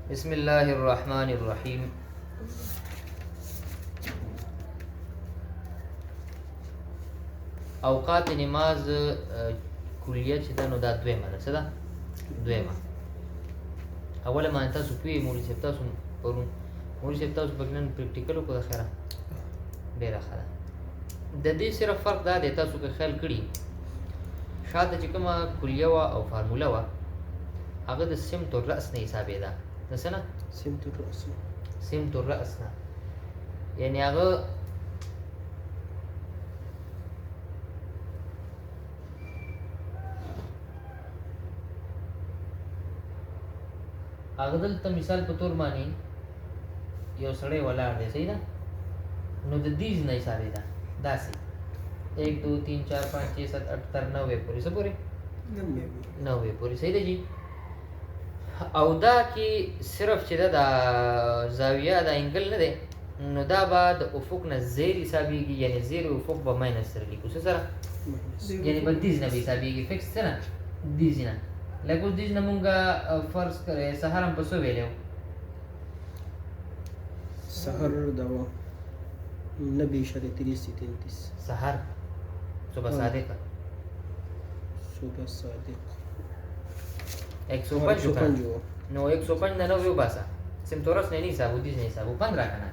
बिस्मिल्लाहिर्रहमानिर्रहीम। اوقات نماز کلیه چې دا نو دا دویمه ده. څه ده؟ دویمه. اوله باندې تاسو پوهیږئ مولوي صاحب تاسو پرون مولوي صاحب تاسو پکې نن پریکټیکل وکړو د خیره ډېره ښه ده. د دې صرف فرق دا دی تاسو که خیال کړي شاته چې کومه کلیه وه او فارموله وه هغه د سمت الرأس نه حسابېده. د څه نه؟ سمت الرأس نه، یعنې هغه دلته مثال په تور باندې یو سړی ولاړ دی، صحیح ده؟ نو د دیز نه حسابېده داسې 1 2 3 4 5 6 7 8 تر 90 پورې. څه پورې؟ 90 پورې. صحیح ده جی. او دا کې صرف چې دا زاویه د انګل نه دی نو دا به د افق نه زیر حسابېږي، یعنی زیر افق به ماینس سره لیکو. څه سره؟ یعنی به دیز نه به حسابېږي، فکس څه نه؟ دیز نه. لکه اوس دیز نه مونږه فرض کړی سهار هم په څو ویلی وو؟ سحر دوا 90.33 سحر صبح صادق 105 نو 105 نه 90 وباسه سمتورس نه حساب ودیز نه حساب 15 کنه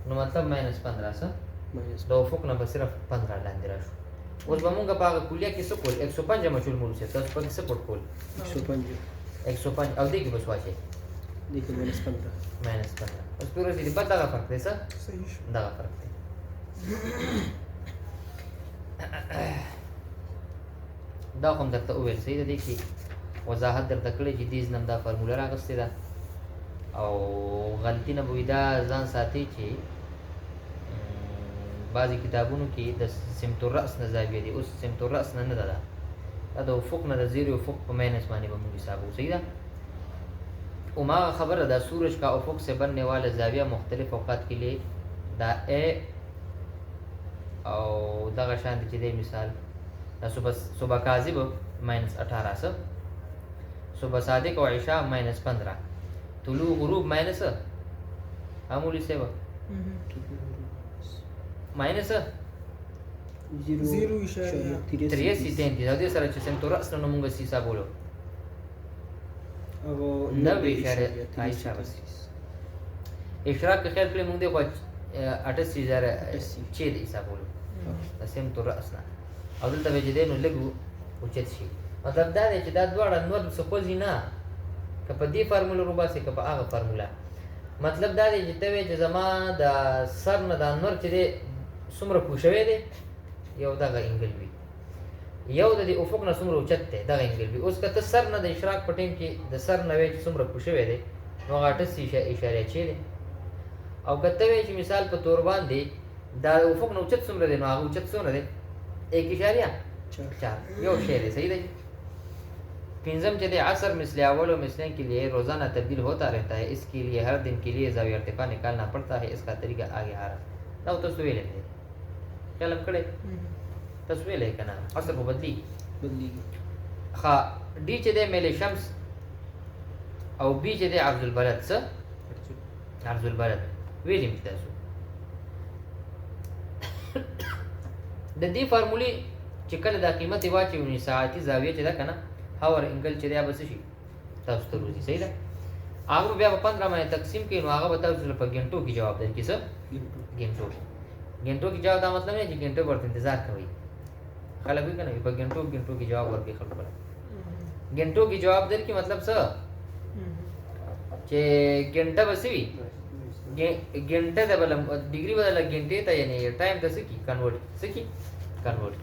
نو مطلب ماینس 15 سه د افق نه به صرف 15 لاندې راشو. اوس به مونږ په هغه کلیه کې څه کول 105 مشهور مولوي صاحب تاسو پکې څه پټ کول 105 او دې کې بس واچي دې کې ماینس 15 اوس پورې دې په دغه فرق دی څه دغه فرق دی. دا کوم درته وویل صحیح ده. دې کې وضاحت درته کړی چې دیز نم دا فارموله راغستې ده او غلطي نه به وي دا ځان ساتي چې بعضې کتابونو کې د سمت الرأس نه زاویه دي. اوس سمت الرأس نه نه ده دا د افق نه د زیر افق په ماینس باندې به موږ حساب وو. صحیح ده. وما خبر دا सूरज का افق से बनने वाला जाविया मुख्तलिफ औकात के लिए دا ए او دغه شان چې دی مثال دا صبح کاذب ماینس 18 سه صبح صادق او عشاء ماینس 15 طلوع غروب ماینس معمولی سیوا ماینس 0.33 او دې سره چې سمت الرأس نه موږ حساب ولو او 90.33 اشراق که خیال کړی موږ دی خو 88,006 حساب ولو د سمت الرأس نه او دلته به چې دی نو لږ اوچت شي. مطلب دا دی چې دا دواړه نور څه خوځي نه که په دې فارموله روباسي که په هغه فارموله. مطلب دا دی چې ته وایې چې زما د سر نه دا نور چې دی څومره پوه شوی دی یو دغه انګل وي یو د دې افق نه څومره اوچت دی دغه انګل وي. اوس که ته سر نه د اشراق په ټیم کې د سر نه وایې چې څومره پوه شوی دی نو هغه 88.6 دی. او که ته وایې چې مثال په تور باندې دا افق نه اوچت څومره دی نو هغه اوچت څومره دی 1.4 یو شی دی. صحیح دی. پنځم چې د عصر مثل اول و مثلین के लिए रोजाना तब्दील होता रहता है, इसके लिए हर दिन के लिए जाविया इर्तिफा निकालना पड़ता है, इसका तरीका आगे आ रहा है. دا تاسو ویلې دی خیال کړئ تاسو ویلې کنه عصر په بدلیږي ښه ډي چې دی میل شمس او بي چې دی عرض البلد څه عرض البلد ویلې مې تاسو د دې فارمولې چې کله دا قیمت واچوي ساعتي زاویه چې ده کنه هاور انګل چې دی به څه شي تاسو ته روزي. صحیح ده. هغه بیا په 15 باندې تقسیم کړي نو هغه به تاسو په غنټو کې جواب درکړي. څه غنټو کې جواب دا مطلب نه چې غنټو ورته انتظار کوي خلک وي کنه په غنټو کې جواب ورکړي خلک بل غنټو کې جواب درکړي مطلب څه چې غنټه بسوي घंटे ته بل डिग्री بدل घंटे ته یعنی टाइम ته سکی کنورट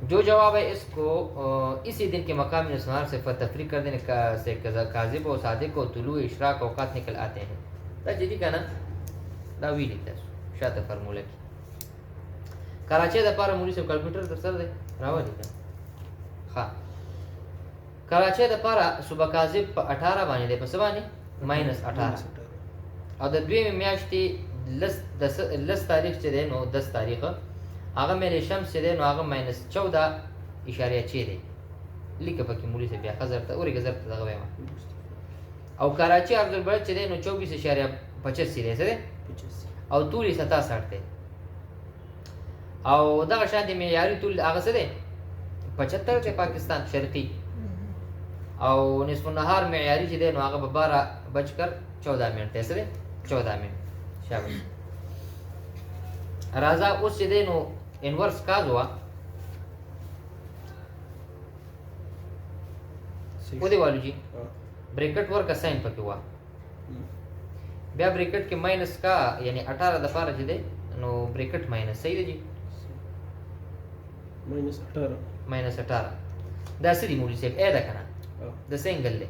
जो जवाब है इसको इसी दिन के मकाम नस्वार से तफरीक कर देने का से काजिब और सादिक को तुलू इशराक औकात निकल आते हैं. दा जदी kana da ویلی تاسو شاته فارموله کې کراچۍ د پاره مولوي صاحب کمپیوټر تر سره دی راوړی کنه ها کراچۍ د پاره صبح کاذب په 18 باندې دی په څه باندې ماینس 18 او د دویمې میاشتې لس تاریخ چې دی نو 10 تاریخ هغه مې شمس چې دی نو هغه ماینس 14.6 دی. لیکه پکې مولوي صاحب بیا حضرت اوري غزر ته دغه وایم او کراچي عرض البلد چې دی نو 24.85 دی څه دی 85 او طول یې 67 دی او دغه شان د معیاري طول هغه څه دی 75 دی پاکستان شرقي او نصف النهار معیاري چې دی نو هغه به 12:14 منټ دی څه دی 14 منټ شاباش راځه اوس چې دی نو انورس کاز وا صحیح ودی والو جی हाँ ब्रैकेट ورکا ساين پکې وا بیا ब्रैकेट کې ماینس کا یعنی 18 د پاره چې دی نو ब्रैकेट ماینس صحیح دی جی -18 ماینس 18 دا سړي مولي صاحب اې دا کنه हाँ د سنگل له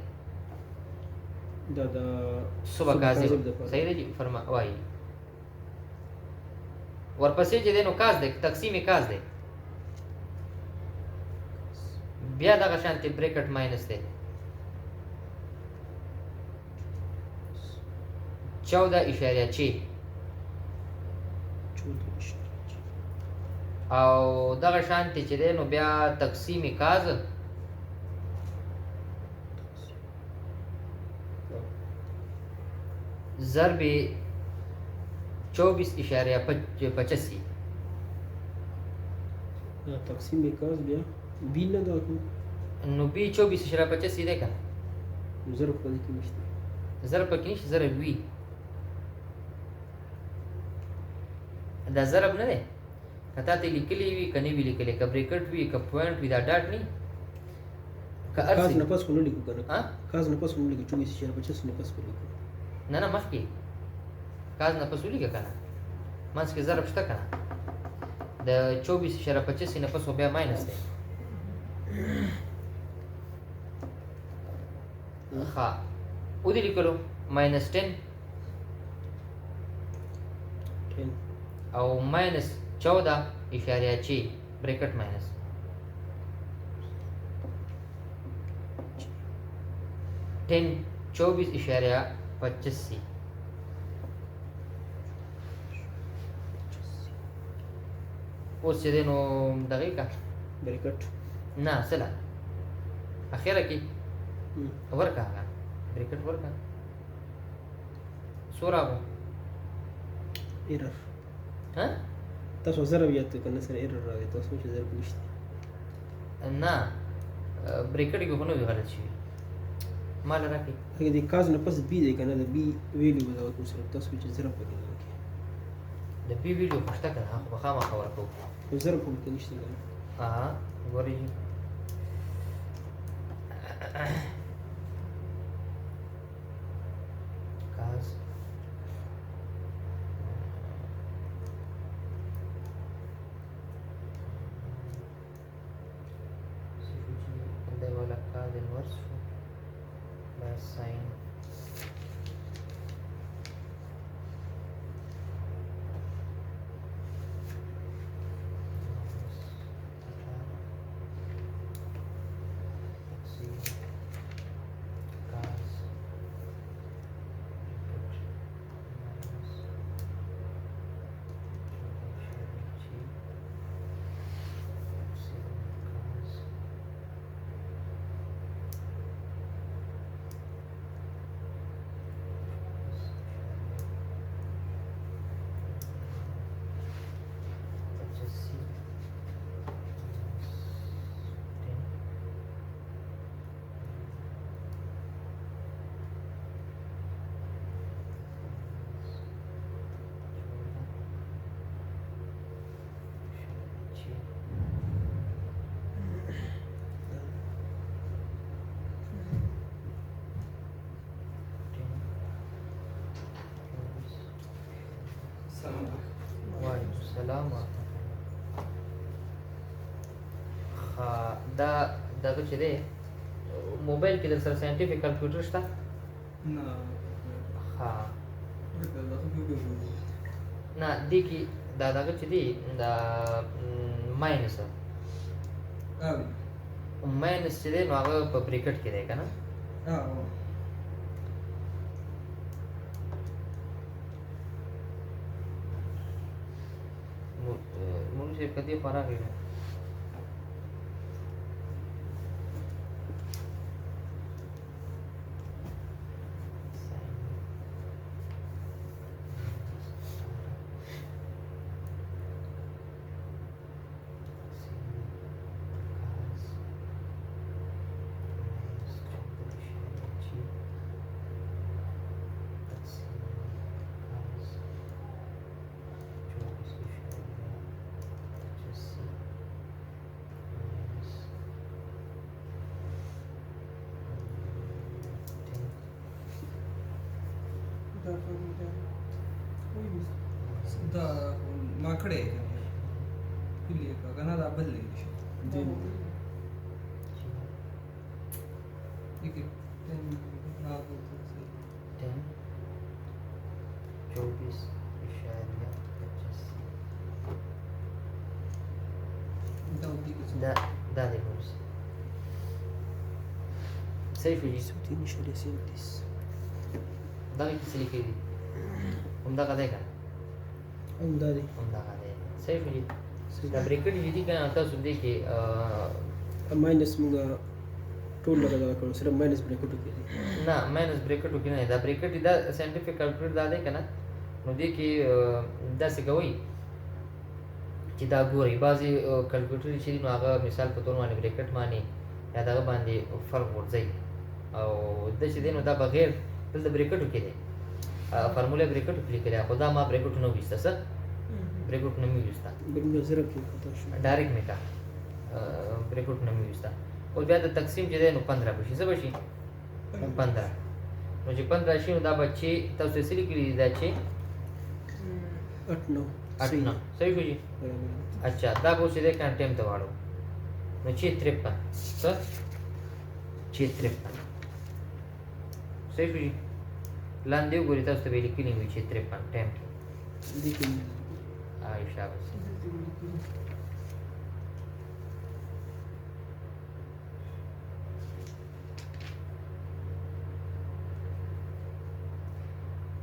دا صبح کاذب صحیح دی جی فرما وای ورپسې چې دی نو کاز دی تقسیم کاز دی بیا دغه شانتي ब्रैकेट ماینس دی 14.6 او دغه شانتي چې دی نو بیا تقسیم کاز ضرب 24.85 تقسیم کاز بیا بی نه دا کوم نو بي 24.85 دی کنه ضرب په دې کې نشته ضرب پکې نشي ضرب وی دا ضرب نه دی کته ته لیکلی وی کني وی لیکلی ک ब्रैकेट وی ک پوینټ وی دا ډاټ نه ک کاز ارسي نه پس کو نه لیکو کنه ها کاز نه پس کو نه لیکو 24.85 نه پس کو لیکو نه نه مخکې کاز نه پسولي کنه مانس کې ضرب شته کنه د 24.85 نه پسو بیا ماینس دی ها ودی لیکلو -10 10 او -14.6 ब्रैकेट माइनस 24.85 اوس چې دی نو دقیقه ब्रैकेट نه سلا اخیره کې ورکا هغه ब्रैकेट ورکا سورا وو ايرر ها تاسو ضرب یاد کنه سره ايرر راغی تاسو چې ضرب نشته نه ब्रैकेट کې هونه غلط شي مال راکې هغه د کاز نه پس بی دی کنه د بی ویلیو ولا کوم سره تاسو چې ضرب پکې نه د پی ویډیو پښته کړه هغه خامہ خبره کوو کوي ضرب هم کې نشته کنه ها ګورې کاز ده ولا كاد الوصف لا ساين السلام دا دغه چې دی موبایل کې د سره ساينټیفیک کمپیوټر شته نه ها دا نه دی کې دا دغه چې دی دا ماینس ماینس چې دی نو هغه په بریکټ کې دی کنه مونږ یې کدي فراغ یو دا माकडे आहे पिल्ली आहे का गणाला बदले ठीक आहे 10 24 इशारिया 25 ده دي بوز سيف يجي 60 شهر 30 ده اللي كده هم ده كده هم داري هم ده كده سيف يجي دا بريكټ دي کنه تاسو دې کې ماینس موږ ټول لګا کړو صرف ماینس بریکټ کې نه ماینس بريکټ کې نه دا بريکټ دا ساينټیفیک کیلکولیټر دا دی کنه نو دې کې دا څه کوي چې دا ګوري بعضي کیلکولیټر چې نو هغه مثال په تور باندې بريکټ باندې یا دا باندې فرق ورځي او د چې دینو دا بغیر دلته بريکټ کې دی فارموله بريکټ لیکل خدا ما بريکټ نو وسته څه بريکټ نه میوستا بګنه زره کې پتا شو ډایرکټ میکا بريکټ نه میوستا او بیا د تقسیم چې دی نو 15 بشي څه بشي 15 نو چې 15 شي نو دا بچي تاسو یې سلی کړی دا چې 8 9 8 9 صحیح شو جی अच्छा دا به چې د کان ټیم ته واړو نو چې 53 څه چې 53 صحیح شو جی لاندې وګورئ تاسو ته به لیکلی وي چې 53 ټیم کې دې کې عائشہ بس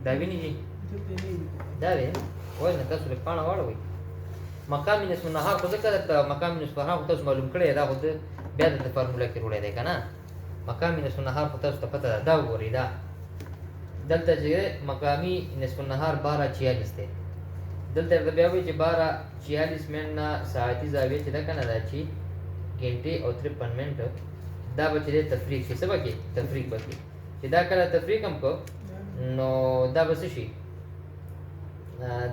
دا ویني جی دا وی وای نه تاسو له پاڼه واړوي مقام نسب النهار خو ځکه د مقام نسب النهار خو تاسو معلوم کړی دا خو بیا د فارموله کې وړی دی کنه مقام نسب النهار خو تاسو ته پته ده دا وګورئ دا دلته چې مقامی نصف النهار 12:46 دی دلته بیا وایي چې 12:46 منټه ساعتي زاویه چې دا کنه دا چې غنټه او 53 منټه دا به چې تفریق شي سبا کې تفریق وکړي چې دا کله تفریق هم کو نو دا به څه شي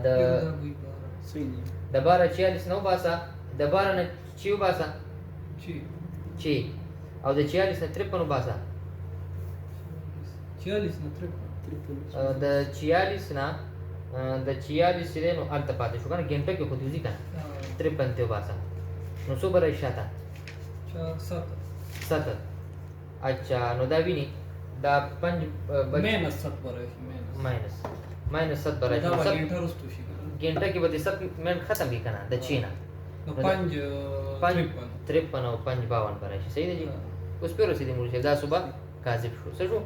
د صحیح د 12:46 نو باسا د 12 نه چیو باسا چی او د 46 نه 53 باسا 46 نه 53 د 46 نه د 46 سره نو الته پاتې شو کنه ګنټه کې خو دوزی کنه 53 ته باسا نو صبر ایشاته 7 اچھا نو دا ویني دا 5 ماینس 7 برای ماینس 7 برای دا ګنټه رستو شي ګنټه کې به 7 منټ ختم کی کنه د چینا نو 5 53 او 5 52 برای شي صحیح دی جی اوس په رسیدي مولوی صاحب دا صبح کاذب شو څه شو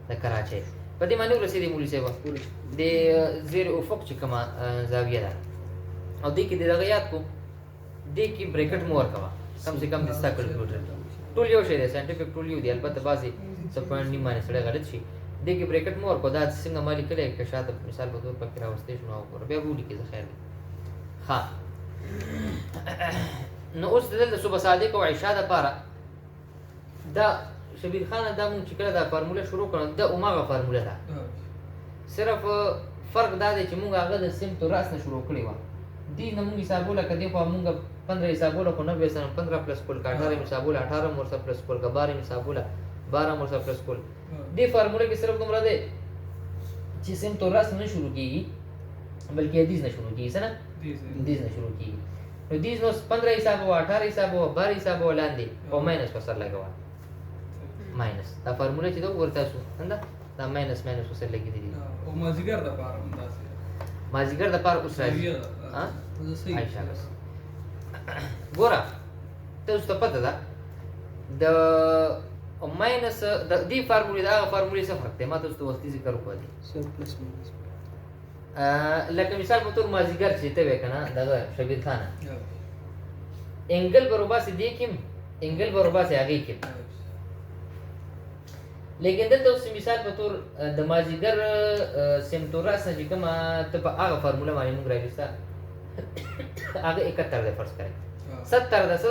د کراچۍ په دې معنی رسیدي مولوی صاحب د زیر افق چې کومه زاویه ده او دې کې دغه یاد کو دې کې بریکټ مور کوا کم سے کم د ستا کیلکولیټر ټول یو شی دی ساينټیفیک ټول یو دی البته بعضي څه پوینټ نیمه باندې سره غلط شي دې کې بریکټ مور کو دا څنګه مالي کړي که شاته مثال په تور پکې راوستې شنو او بیا وړي کې خیر دی ها نو اوس د صبح صادق او عشاء د پاره دا شبیر خان دا مونږ چې کله دا فارموله شروع کړو دا اوماغه فارموله ده صرف فرق دا دی چې مونږ هغه د سیم تو راس نه شروع کړی و دې نه مونږ حسابوله کدی خو مونږ 15 حسابوله کو 90 سره 15 پلس کول 18 حسابوله 18 مور سره پلس کول 12 حسابوله 12 مور سره پلس کول دې فارموله کې صرف دومره ده چې سیم تو راس نه شروع کیږي بلکې حدیث نه شروع کیږي څنګه حدیث نه شروع کیږي نو حدیث نو 15 حساب او 18 حساب او 12 حساب ولاندې او ماینس پر سر لګوا ماینس دا فارموله چې دا ورته شو څنګه دا ماینس وسره لګی دي او مازیګر د پاره اندازه مازیګر د پاره اوس راځي ها عائشہ بس ګوره ته اوس ته پته ده د ماینس د دې فارمولې دا فارمولې څه فرق دی ما تاسو ته وختي ذکر وکړ دي سر پلس ماینس لکه مثال په تور مازیګر چې ته وکنه دغه شبیر خان انګل برابر دي کوم انګل برابر هغه کې لیکن دلته اوس مثال په تور د مازیګر سیمټوراس نه کوم ته په هغه فارموله باندې موږ راځي هغه 71 ده فرض کړئ 70 ده څه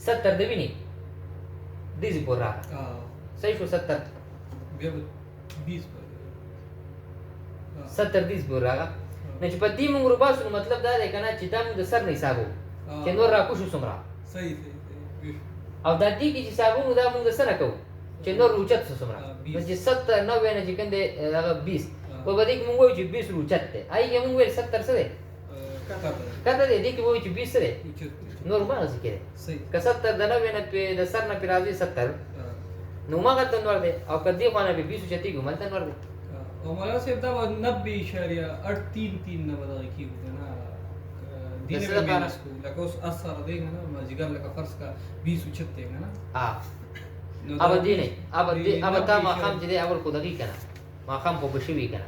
70 دی ویني دیزی پورا صحیح شو 70 بیا 20 70 دیز پورا نه چې په دې موږ رباسو مطلب دا دی کنه چې دا موږ د سر نه حسابو چې نور راکو شو سمرا صحیح او دا دې کې چې حسابونو دا موږ سره کوو چې نور اوچت سمرا نو چې 70 90 نه چې کنده هغه 20 و به دې کې مونږ وایو چې 20 روچت دی هغې کې مونږ ویل 70 څه دی کته دی دې کې وایو چې 20 څه دی نور مغزي کې دی صحیح که 70 د 90 نه پې د سر نه پې راځي 70 نو مغلته نور دی او که دې خوا نه پې 20 اوچتېږي هملته نور دی او مولانا صاحب دا 90.833 نه به دغه کېږو که نه دې د څه نه به لپاره؟ مینس کړو لکه اوس اثر دی که نه مازدیګر لکه فرض کا 20 اوچت دی که نه نو अब دا دې نه अब تا 90 ماښام چې دی اول خو دغې که نه ماښام خو به شوي که نه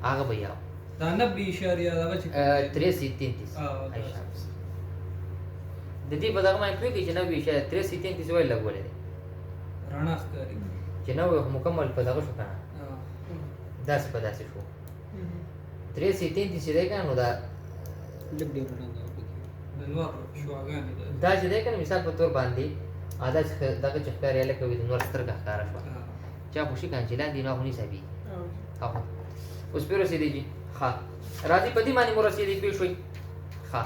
هغه به یې دا 90 اشاریه دغه چې 83 33 او عائشہ د دې په دغه باندې پوهېږي چې 90 83 33 ویل لګولې دی رڼا ښکاري چې 90 مکمل په دغه شو که نه داسې په داسې شو 83 33 چې دی که نه نو دا لږ ډېر رڼا ده پکې. د نور شواګانې ده دا چې دی که نه مثال په تور باندې دا چې دغه چې ښکاري هلکه وي د نور سترګه ښکاره شوه چا خوشي کړه چې لاندې نه خو نیسه وي اخو اوس پې رسېدی جي ښه راځي په دې باندې مو رسېدی پوه شوئ ښه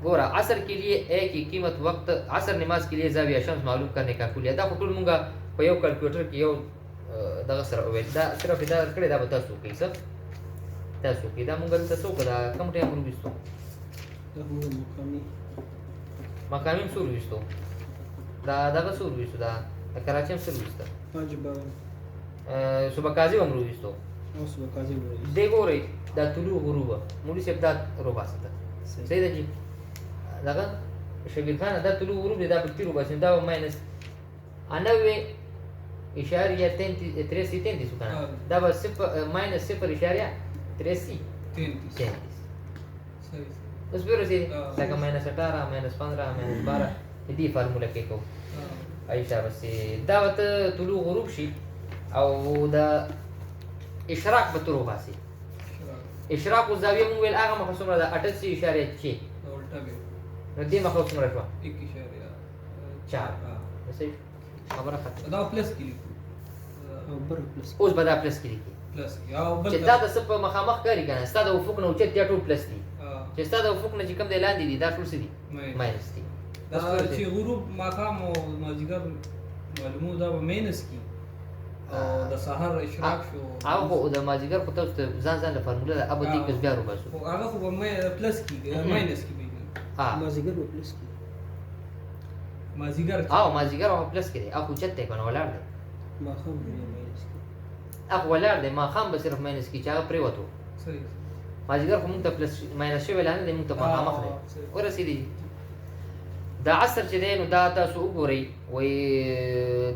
گورا عصر के लिए ए की कीमत वक्त عصر नमाज के लिए जाविया शम्स मालूम करने का कुलिया دا ټول مونږه په یو کلکولیټر کې یو دغه سره وویل دا صرف دا کړی دا به تاسو کوي څه تاسو کوي دا مونږ دلته څه وکړه دا کوم ټایم وروستو دا هم مقامي مقامي څو وروستو دا دغه څو وروستو دا د کراچي هم څه وروسته واجب صبح کاظم هم وروستو او صبح کاظم وایي دی ګورئ دا طلوع غروب مولوي صاحب دا روباسته صحیح ده جی دغه شبیر خان دا طلوع غروب دی دا په تیرو باسي دا ماینس 90.33 کنه دا به ماینس 0.33 33 صحیح اوس به رسېدي لکه ماینس 18 ماینس 15 ماینس 12 دې فارموله کې کوو عایشه بس دا ورته طلوع غروب شي او دا اشراق به تر وباسي اشراق او زاویه مونږ ویل هغه مخه څومره ده 88.6 الټا به نو دې مخه څومره شوه 1.4 صحیح خبره ختمه دا پلس کې لیکو او بر پلس اوس به دا پلس کې لیکي پلس یا بل چې دا د څه په مخامخ کاري کنه ستا د افق نه اوچت دی ټول پلس دي چې ستا د افق نه چې کوم دی لاندې دي دا ټول څه دي ماینس دي دا چې غروب ماقام او مازیګر معلومو دا به مینس کی او د سحر اشراق شو هغه د مازیګر په تاسو ته ځان له فارموله ده ابو دې کس بیا روباسو او هغه خو به پلس کی ماینس کی به مازیګر و پلس کې مازیګر مازیګر او پلس کې دی هغه اوچت دی کنه ولاړ دی ماښام به ماینس کې هغه ولاړ دی ماښام به صرف ماینس کې چې هغه پرېوتو صحیح مازیګر خو مونږ ته پلس ماینس شوی لاندې دی مونږ ته مخامخ دی ورسېدي دا عصر چې دی نو دا تاسو وګورئ وایي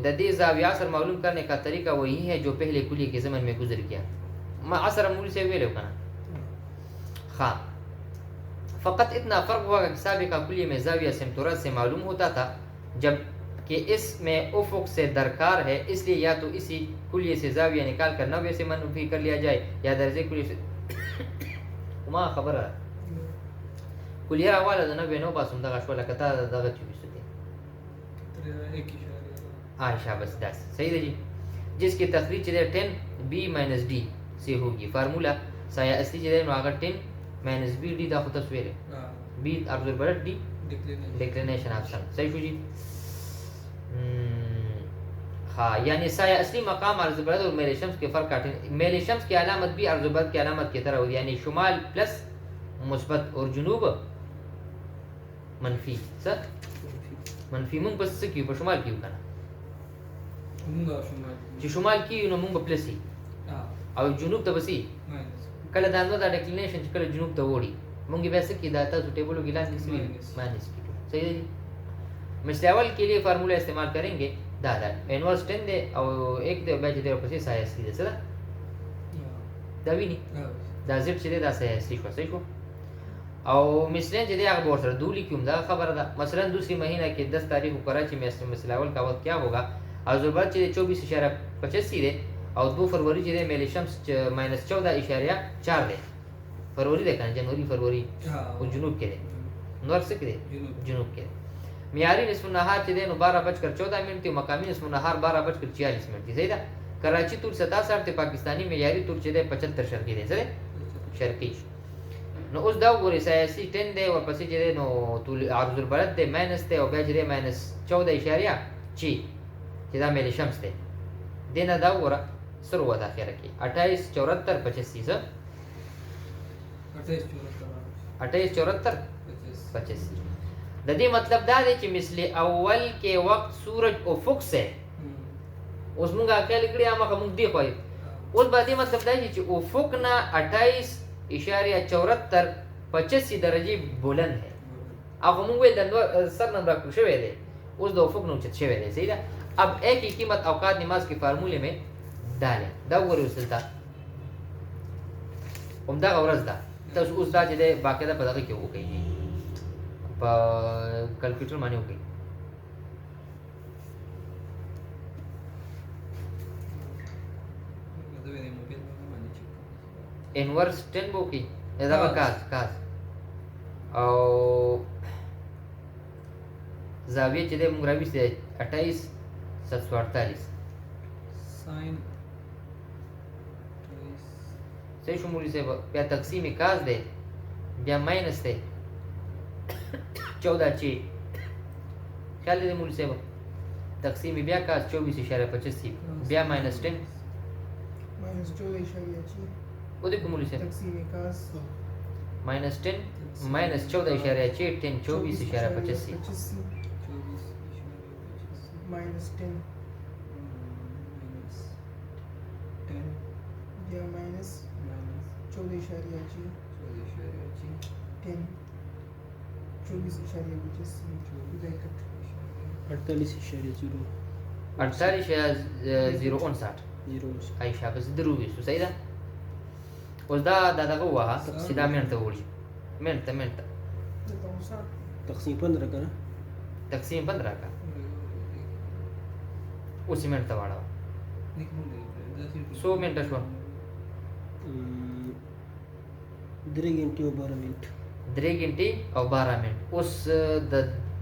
د دې زاویه عصر معلوم کرنے کا طریقہ وہی ہے جو پہلے کلیے کے زمن میں گزر گیا ما عصر مولوی سے ویلو کنه हाँ فقط اتنا فرق हुआ कि साबिका कुलिये में जाविया सिमतुरत से मालूम होता था जब कि इसमें उफुक से दरकार है इसलिए या तो इसी कुलिये से जाविया निकाल कर 90 से मनफी कर लिया जाए या दर्जे कुलिये से ما خبر कुलिया वाला د 90 نو پاسوم دغه شو لکه تا دغه چوي ستې عائشہ बस दस सही है जी जिसकी तखरीज चले 10 b - d से होगी फार्मूला साया असली चले नो अगर 10 - b d دا خو تاسو ویل b ابزور بر d डिक्लेनेशन ऑप्शन सही شو जी हाँ यानी साया असली मकाम अर्ज बरद और मेरे शम्स के फर्क काटे मेरे शम्स की अलामत भी अर्ज बरद की अलामत की तरह होगी यानी शुमाल प्लस मुस्बत और जुनूब منفی څه منفی مونږ بس څه کیو په شمال کیو کنه چې شمال کیو نو مونږ پلس او جنوب ته بسی کله دا نو دا ډیکلینیشن چې کله جنوب ته وړي مونږ به څه کی دا تاسو ټیبلو کې لاندې سوي ماینس کی صحیح ہے مثل اول के लिए फार्मूला इस्तेमाल करेंगे दादा इनवर्स 10 दे او 1 दे بیا چې د پسې سایه سي ده څه دا ویني دا زیټ چې دا سایه سي شو صحیح شو او مثلا چې هغه بور سره دولی کوم دا خبره ده مثلا دوسری مہینہ کې 10 तारीख को कराची में مثل اول का वक्त क्या होगा और ज़रूरत چې 24.85 ده او 2 फरवरी چې मेले शम्स -14.4 ده फरवरी ده کنه जनवरी फरवरी او جنوب کې ده نور څه کې ده جنوب کې ده معیاری نصف النهار چې ده 12:14 مقامی نصف النهار 12:46 صحیح ده कराची तूर 67 पाकिस्तानी معیاری तूर چې ده 75 شرقي ده څه شرقي نو اوس دا وګورئ سیاسي 10 دی ورپسې چې دی نو طول عرض البلد دی ماینس دی او بیا چې دی -14.6 چې دا میل شمس دی دینه دا وګوره سر وه اخره کې 28 74 85 سر 28 74 85 د دې مطلب دا دی چې مثل اول کې وخت سورج افق سے اوس موږ خیال کړی هغه موږ دی خو اوس باندې مطلب دا دی چې افق نه 28.74 85 درجه بلند ہے هغه موږ ویل د سر نمبر کو شوی دی اوس د افق نو چت شوی دی صحیح ده اب ایک کی قیمت اوقات نماز کے فارمولے میں ډالې دا وګورئ اوس دلته همدغه ورځ ده تاسو اوس دا چې دی باقاعده په دغه کې وکړئ په کلکولیټر باندې وکړئ انورس 10 به وکړئ دا به کاس او زاویه چې دی موږ راویستې 28 748 ساين صحیح شو مولوی صاحب بیا تقسیم کاس دی بیا ماینس دی 14 چی خیال دی مولوی صاحب تقسیم بیا کاس 24.85 بیا ماینس 10 माइनस 14.6 वो देखो मौलवी साहब तकसीम कास माइनस 10 माइनस 14.6 10 24.85 माइनस 10 या माइनस 14.6 10 48.059 عائشہ بس دروي سو صحیح ده اوس دا دغه وها سیدا منټ ته وړي منټ تقسیم 15 کنه تقسیم 15 کا اوس منټ ته واړه 100 منټ شو 3 घंटे او 12 منट 3 घंटे او 12 منट اوس د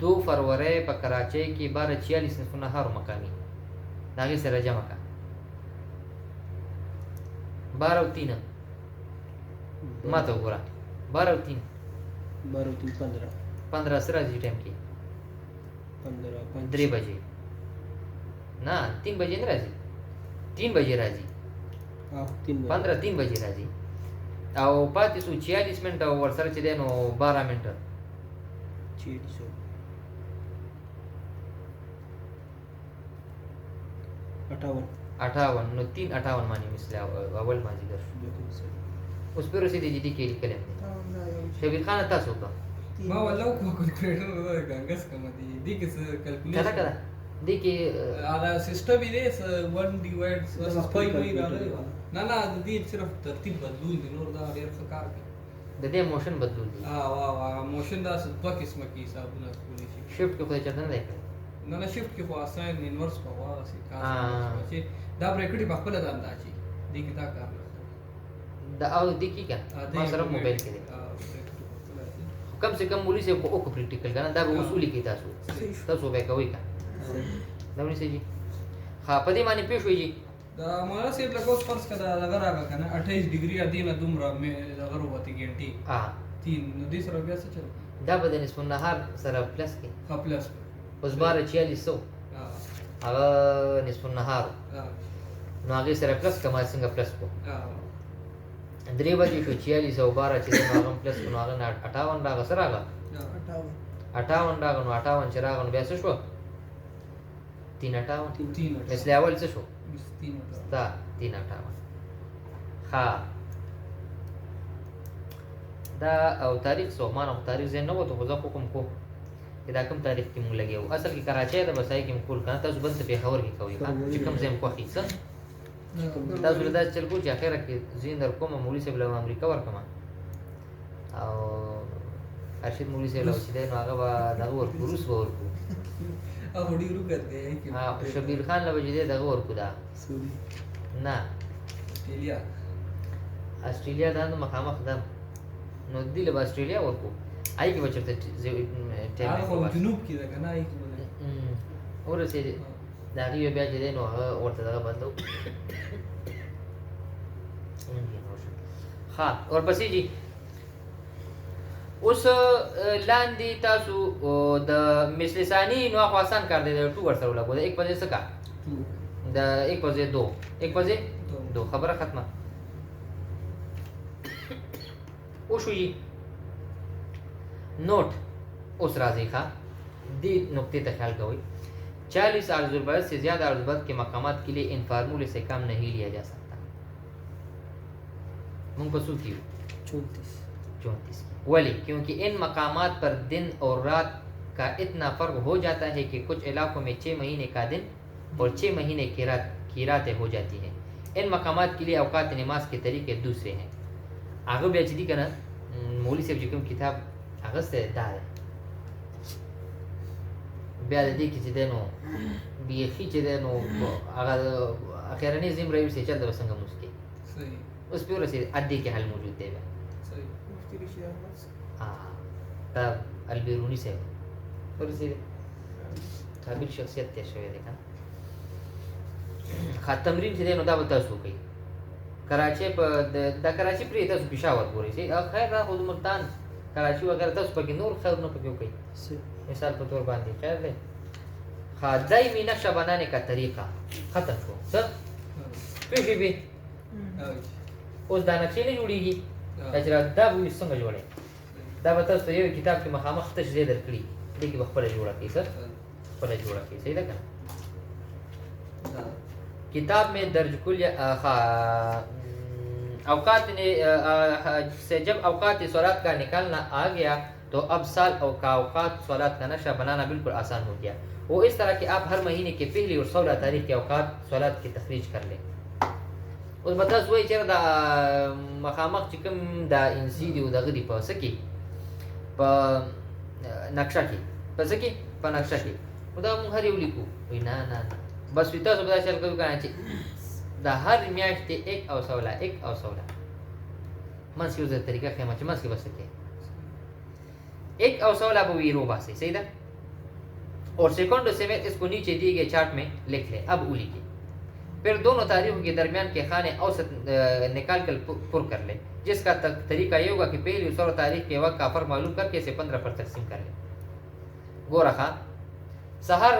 2 فروری په کراچۍ کې 12:46 نصف نهار مقامی داغه سره جمع کا 12 او 3 ما ته وګوره 12 او 3 15 سره دي ټایم کې 3 بجے نه 3 بجے نه راځي 3 بجے راځي 15 3 بجے راځي او پاتې سو 46 منټه او ورسره چې دی نو 12 منټه 58 نو 3:58 باندې مثلا اول ماضی در اوس پر رسیدي دي کې لیکل شبیر خان تاسو کا ما والله کو کیلکولیټر غنګس کوم دي کې څه کله کیلکولیشن کله دي کې على سیستم یې 1 ډیوایډ 5 وی راغلی نه د دې صرف ترتیب بدلون دي نور دا ډیر څه کار کوي د دې موشن بدلون دي واه موشن دا څه دوه قسمه کې حسابونه کولی شي شفت کې خو چرته نه دی نه شفت کې خو اساین انورس په واه سي کار چې دا بریکټي په خپل ځان داچي دي کې دا کار دا او دي کې کا ما سره موبایل کې کم سے کم مولوی سے کو پریکټیکل کنه دا به اصولي کې تاسو به کوي کا دا ونی سي جی ها په دې باندې پېښوي جی دا مولا سیب لګوس فرض کړه دا راغله کنه 28 ډیګري ادینه دومره مې دا غرو وته ګنټي 3 نو دې سره بیا څه چل دا به د نصف النهار سره پلس کې ها پلس اوس 12:46 هغه نصف النهار نو هغه سره پلس کما څنګه پلس کو 3 بجې شو 46 او 12 چې هغه پلس نو هغه 58 راغ سره راغ 58 راغ نو 58 چې راغ نو بیا څه شو 3:58 مثل اول څه شو 3:58 ها دا او تاریخ سومان او تاریخ زین نو ته خو حکم کو دا کوم تاریخ کې مونږ لګیو اصل کې کراچۍ د بسای کې مکول کنه تاسو بنت په خبر کې کوي چې کوم زم کو خیسه تاسو له دا چل کو چې اخره کې زین در کوم مولوی صاحب له امریکا ورکما او ارشد مولوی صاحب له چې نو هغه دغه ورکو روس ورکو او وړي ورو کړه ها شبیر خان له وجې دغه ورکو دا نه استرالیا دا نو مخامخ ده نو دی له استرالیا ورکو آی کی بچرته هغه په جنوب کې ده کنه آی کی ورسې دا غي بیا چې نو هغه ورته دا بدلو ها ورپسې جی اوس لاندې تاسو د مثل ثانی نو خو آسان کار دی 2 ور سره لګو 1 بجې څه کا د 1 بجې 2 1 بجې दो खबर खत्म उशु जी नोट उस राजी खा दी नुक्ते तक ख्याल करोगे 40 अर्जुबत से ज्यादा अर्जुबत के मकामात के लिए इन फार्मूले से कम नहीं लिया जा सकता। मुंकसू की 34 वली क्योंकि इन मकामात पर दिन और रात का इतना फ़र्क हो जाता है कि कुछ इलाकों में 6 महीने का दिन और 6 महीने की रातें हो जाती हैं। इन मकामात के लिए औकात नमाज के तरीके दूसरे हैं। आगे बेचदी का ना मौली से जिक्र किताब आगे से दाल ब्याद दी कि देनो बीखी चे देनो अगर अखिरनी जिम रही से चल दो संग मुस्के सही उस पे रसी अद्दी के हल मौजूद थे सही मुफ्ती रशीद अहमद हाँ तब अलबेरूनी से और से काबिल शख्सियत ते शवे देखा खातमरीन से देनो दा बता सो कई कराची पर दा कराची पर इतना पिशावर बोले से खैर रा खुद मुल्तान कराची वगैरह तस पर नूर खैर न पर कई मिसाल के तौर बांधे खैर ले खादाई में नक्शा बनाने का तरीका खत्म हो सर फिर भी उस दानक्षी ने जुड़ीगी अजरा दा वो इस संग जोड़े दा बता तो ये किताब के मखामख तश दे दरकड़ी देखिए बखपले जोड़ा की सर बखपले जोड़ा की सही लगा किताब में दर्ज कुल औकात ने से जब औकात सलात का निकालना आ गया तो अब साल का औकात सलात का नक्शा बनाना बिल्कुल आसान हो गया। वो इस तरह कि आप हर महीने के पहली और 16 तारीख के औकात सलात की तखरीज कर लें। उस बता वही चेहरा दा मखामक चिकम दा इंसीडी उ दगदी प सकी प नक्शा की प सकी प नक्शा की उदा मुहरी उलिकु ना ना बस विता सब चल कभी कराची दा हर म्याच ते एक अवसवला मंस यूजर तरीका खेमा च मंस के बस सके एक अवसवला वो वीरो बासे सही था और सेकंड समेत इसको नीचे दिए गए चार्ट में लिख ले। अब उली के फिर दोनों तारीखों के दरमियान के खाने औसत निकाल कर पुर कर ले, जिसका तरीका ये होगा कि पहली 16 तारीख के वक्त का फर्क मालूम करके इसे 15 पर तकसीम कर ले। गो रखा सहर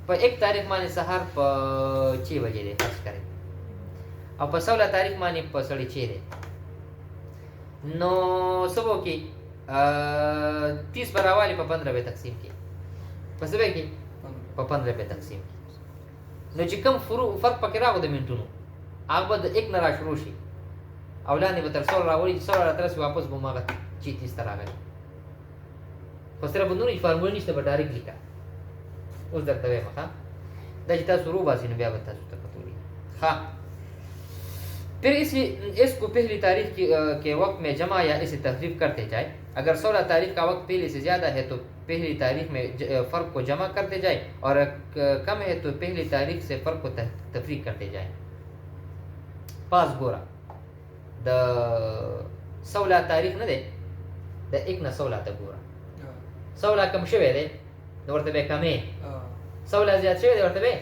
पर 1 तारीख माने सहर पर 6 बजे दे खर्च करें और पर 16 तारीख माने पर 6:30 दे नो सबों की 30 बरावाली पर 15 पे तकसीम की पसबे की पर 15 पे तकसीम की नो चिकम फर्क पकड़ा हो दे मिनटुनो आग बद एक नरा शुरू शी औलानी बतर 16 वाली 16 तरह से वापस घुमागा 30 तरह गई फसरा बंदूनी फार्मूला निश्चित बटारिक लिखा उस दर तवे मखा दजता शुरू बासी ने बता सुता कतूरी हाँ फिर इसको पहली तारीख के वक्त में जमा या इसे तखरीफ करते जाए। अगर 16 तारीख का वक्त पहले से ज़्यादा है तो पहली तारीख में फ़र्क को जमा करते जाए और कम है तो पहली तारीख से फ़र्क को तफरीक करते जाए। पास गोरा द 16 तारीख न दे द एक न 16 तक गोरा 16 कम शवे दे वर्तबे कमे 16 ज्यादा शवे दे वर्तबे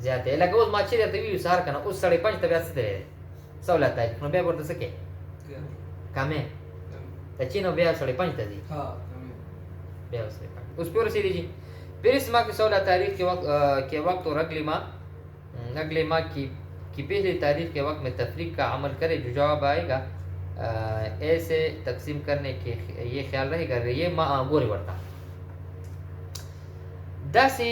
ज्यादा लगे उस माची दे तभी सार करना उस 5.5 तबे दे 16 तारीख न बे वर्त सके कमे तचीनो बे 5.5 तदी हां बे उस पर सीधी जी फिर इस माह की 16 तारीख के वक्त और अगले माह की पहली तारीख के वक्त में तफरीक का अमल करे। जो जवाब आएगा ऐसे तकसीम करने के ये ख्याल रहेगा ये माह गोरे बढ़ता दासी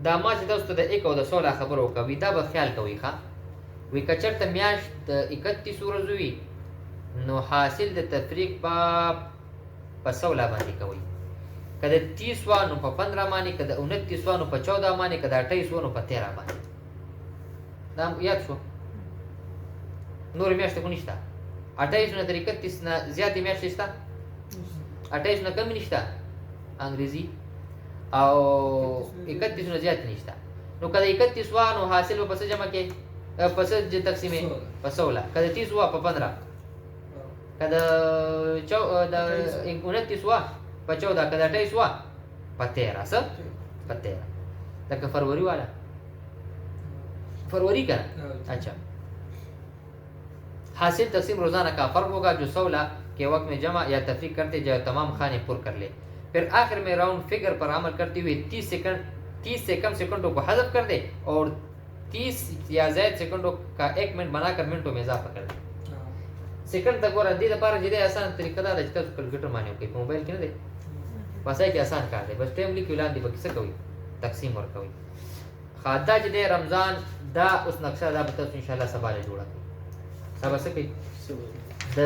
दामा से दोस्तों द 1 और 16 खबरों का विदा ब ख्याल कोई खा वी कचर त म्याश 31 रोजुई नो हासिल द तफरीक पा 16 बांधी कोई कदे 30 वानो पा 15 माने कदे 29 वानो पा 14 माने कदे 28 वानो पा 13 माने नाम याद शो नूर म्याश तक निश्ता 28 न 31 न ज्यादा म्याश निश्ता 28 न कम निश्ता अंग्रेजी आओ 31 न ज्यादा निश्ता नो कदे 31 वानो हासिल व पस जमा के पस ज तकसीम 16 कदे 30 वा पा 15 कदे 29 वा पा 14 कदे 28 वा पा 13 स पा 13 तक फरवरी वाला फरवरी का अच्छा हासिल तकसीम रोजाना का फर्क होगा जो 16 के वक्त में जमा या तफरीक करते जाए तमाम खाने पुर कर ले। फिर आखिर में राउंड फिगर पर अमल करते हुए 30 से कम सेकंडों को हज़फ कर दे और 30 या زائد सेकंडों का 1 मिनट बनाकर मिनटों में इजाफा कर दें सेकंड तक ور دي لپاره چې आसान طریقه دا ده چې تاسو کیلکولیټر باندې وکړئ په موبایل کې نه دی بس هي کې آسان کار دی بس ټایم لیکي ولاندې به څه کوي تقسیم ورکوي خاطا چې د رمضان دا اوس نقشه دا به تاسو ان شاء الله سبا له جوړه کړئ سبا څه کوي د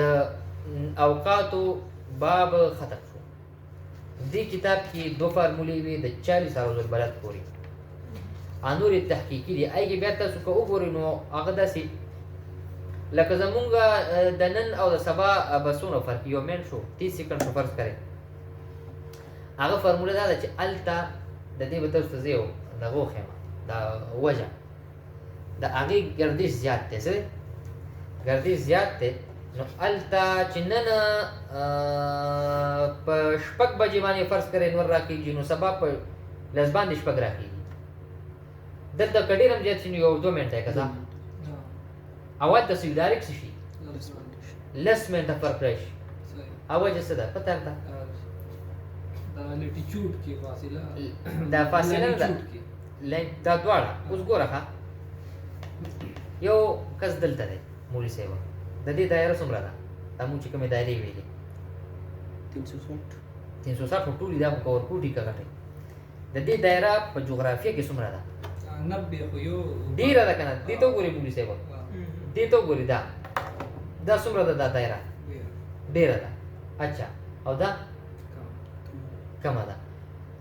اوقاتو باب ختم شو دې کتاب کې دوه فارمولې وي د 40 اورز البلد پورې انور تحقیقي دی ایږي بیا تاسو کو وګورئ نو هغه داسې لکه زمونږ د نن او د سبا بسونو فرق یو من شو 30 سکند شو فرض کړئ هغه فارموله دا ده چې التا د دې به تاسو زیو دغه خیمه دا وجه د هغې ګردش زیات دی څه ګردش زیات دی نو التا چې نن په شپږ بجې باندې فرض کړئ نور راکېږي نو سبا په لس باندې شپږ راکېږي دلته که ډېر هم زیات شي نو یو 2 منټه یې که څه اول تصویر ډایرکټ شي لس منټه فرق راشي اوجه څه ده پته ده دا لټیچود کې فاصله دا فاصله ده دا دواړه اوس ګوره ښه یو کس دلته دی مولوي صاحب د دې دایره څومره ده دا مونږ چې کومې دایرې ویلې 360 ټولې دا کور کوټي کا غټي د دې دایره په جغرافیه کې څومره ده 90 خو یو ډیره ده کنه دې ته ګوري مولوي صاحب دې ته ګوري دا څومره ده دا دایره ډیره ده اچھا او دا کمه ده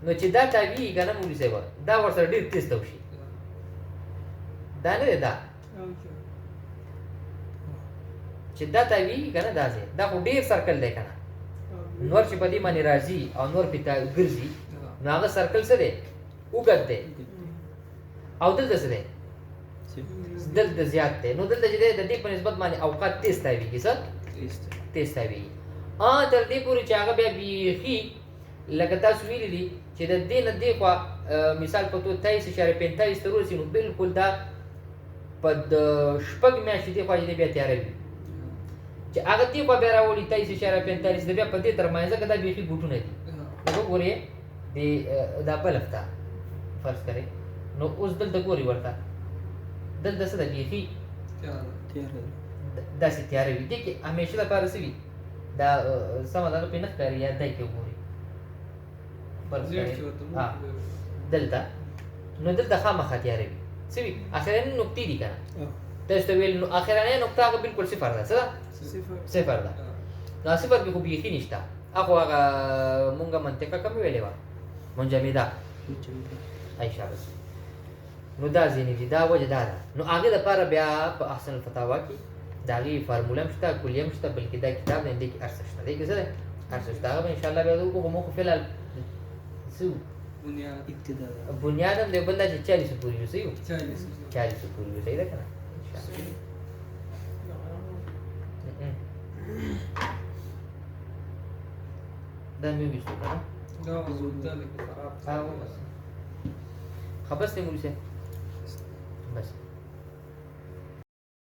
نو چې دا تاوی کنه مولوي صاحب دا ورسره ډیر تیز توشي دا نه ده چې دا تاوی کنه دا ځای دا خو ډیر سرکل دی کنه نور چې په دې باندې راځي او نور په تا ګرځي نو هغه سرکل څه دی وګد دی او دلته څه دی دلته زیات دی نو دلته چې د دې په نسبت باندې اوقات تیز تاوی کی څه تیز تاوی تر دې پورې چې هغه بیا بیخي لکه تاسو ویلي دي چې د دې نه دې خوا مثال په توګه 23.45 تر ورسې نو بالکل دا په د شپږ میاشتې دې خوا چې بیا تیاره وي چې هغه دې خوا بیا راوړي 23.45 د بیا په دې تر منځه کې دا بیخي ګوټونه دي نو وګورئ دا بل هفته فرض کړئ نو اوس دلته ګورئ ورته دلته څه ده بیخي داسې تیاره وي دې کې همیشه لپاره څه وي دا سمه دغه پې نه ښکاري یا دی کې وګورئ دلته نو دلته خامخا تیاره وي څه وي اخرنۍ نقطې دي که نه تاسو ته ویل نو اخرنۍ نقطه هغه بالکل صفر ده څه ده صفر ده دا صفر کې خو بیخي نشته هغه هغه مونږه منطقه کومې ویلې وه منجمده ای شابس نو دا ځینې دي دا وجه دا ده نو هغې دپاره بیا په احسن الفتاوا کې د هغې فارموله هم شته کلیه هم شته بلکې دا کتاب دی دې کې هر څه شته دې کې څه دی هر څه شته هغه به انشاءالله بیا وګورو موږ خو فلحال څه بنیاد هم دی بل دا چې 40 پورې یو څه یو 40 پورې یو صحیح ده که نه دا مې ویستو که نه دا وضو ده لکه خراب خبر دی مولوي صاحب بس